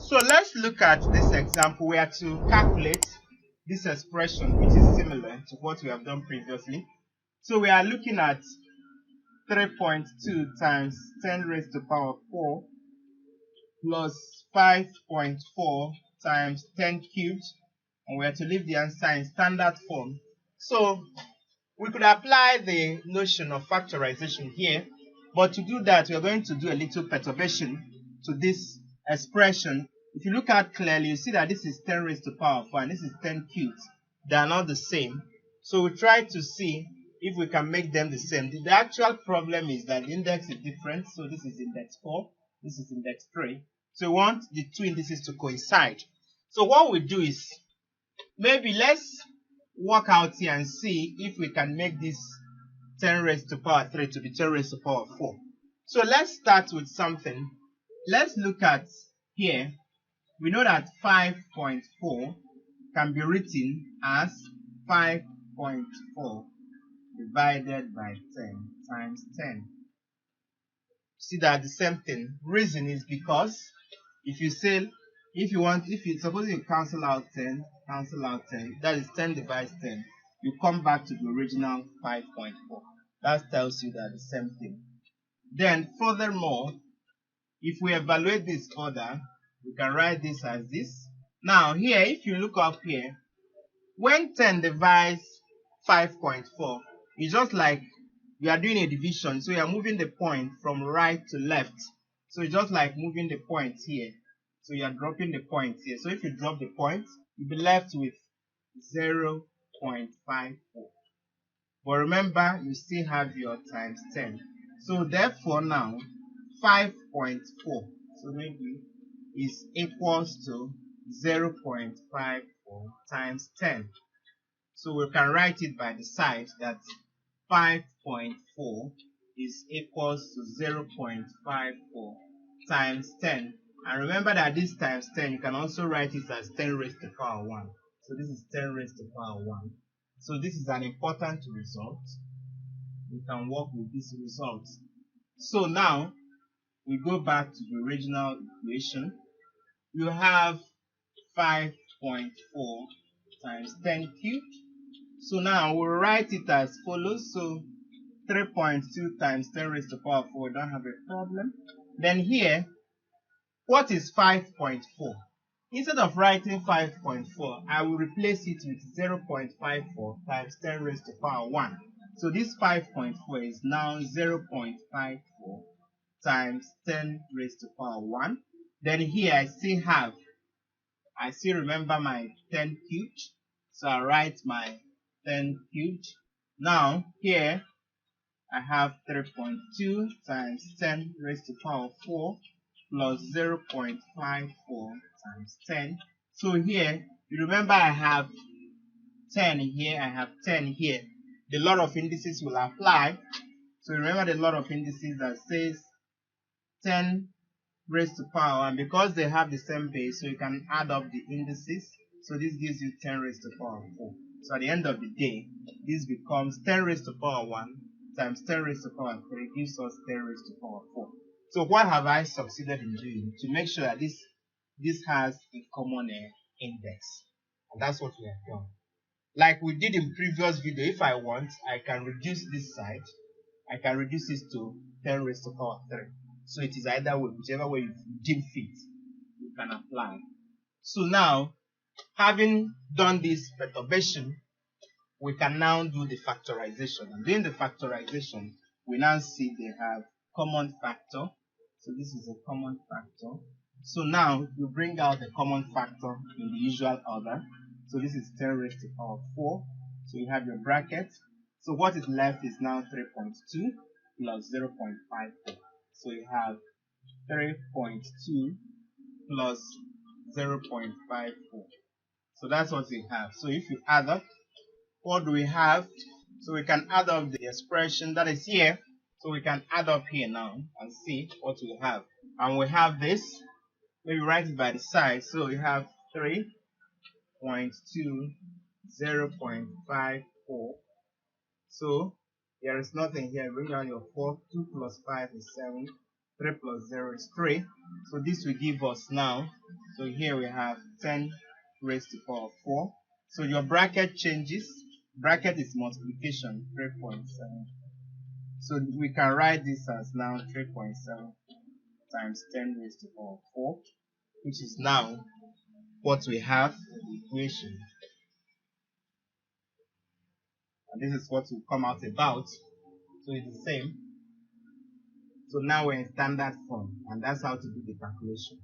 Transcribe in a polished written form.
So let's look at this example. We are to calculate this expression, which is similar to what we have done previously. So we are looking at 3.2 times 10 raised to the power 4 plus 5.4 times 10 cubed, and we are to leave the answer in standard form. So we could apply the notion of factorization here, but to do that, we are going to do a little perturbation to this expression. If you look at clearly, you see that this is 10 raised to the power 4 and this is 10 cubed. They are not the same. So we try to see if we can make them the same. The actual problem is that the index is different. So this is index 4, this is index 3. So we want the two indices to coincide. So what we do is, maybe let's work out here and see if we can make this 10 raised to the power 3 to be 10 raised to the power 4. So let's start with something. Let's look at here. We know that 5.4 can be written as 5.4 divided by 10 times 10. See that the same thing. Reason is because if you suppose you cancel out 10, that is 10 divides 10, you come back to the original 5.4. That tells you that the same thing. Then furthermore, if we evaluate this further, we can write this as this. Now here, if you look up here, when 10 divides 5.4, it's just like you are doing a division. So you are moving the point from right to left. So it's just like moving the point here. So you are dropping the point here. So if you drop the point, you'll be left with 0.54. But remember, you still have your times 10. So therefore now, 5.4, so maybe, is equals to 0.54 times 10. So we can write it by the side that 5.4 is equals to 0.54 times 10. And remember that this times 10, you can also write it as 10 raised to the power 1. So this is 10 raised to the power 1. So this is an important result. We can work with this result. So now, we go back to the original equation. You have 5.4 times 10 cubed. So now we'll write it as follows. So 3.2 times 10 raised to the power 4, don't have a problem. Then here, what is 5.4? Instead of writing 5.4, I will replace it with 0.54 times 10 raised to the power 1. So this 5.4 is now 0.54 times 10 raised to the power 1. Then here I still remember my 10 cubed. So I write my 10 cubed. Now here I have 3.2 times 10 raised to the power 4 plus 0.54 times 10. So here, you remember I have 10 here, I have 10 here. The law of indices will apply. So remember the law of indices that says 10 raised to power, and because they have the same base, so you can add up the indices. So this gives you 10 raised to power 4. So at the end of the day, this becomes 10 raised to power 1 times 10 raised to power 3 gives us 10 raised to power 4. So what have I succeeded in doing? To make sure that this has a common index. And that's what we have done. Like we did in previous video, if I want, I can reduce this side. I can reduce this to 10 raised to power 3. So it is either way, whichever way you deem fit, you can apply. So now, having done this perturbation, we can now do the factorization. And doing the factorization, we now see they have common factor. So this is a common factor. So now you bring out the common factor in the usual order. So this is 10 raised to the power 4. So you have your bracket. So what is left is now 3.2 plus 0.54. So you have 3.2 plus 0.54. So that's what we have. So if you add up, what do we have? So we can add up the expression that is here. So we can add up here now and see what we have. And we have this. Maybe write it by the side. So we have 3.2, 0.54. So there is nothing here. Bring down your 4. 2 plus 5 is 7. 3 plus 0 is 3. So this will give us now So here we have 10 raised to the power of 4. So your bracket changes. Bracket is multiplication, 3.7. So we can write this as now 3.7 times 10 raised to the power of 4, which is now what we have in the equation. And this is what will come out about. So it's the same. So now we're in standard form, and that's how to do the calculation.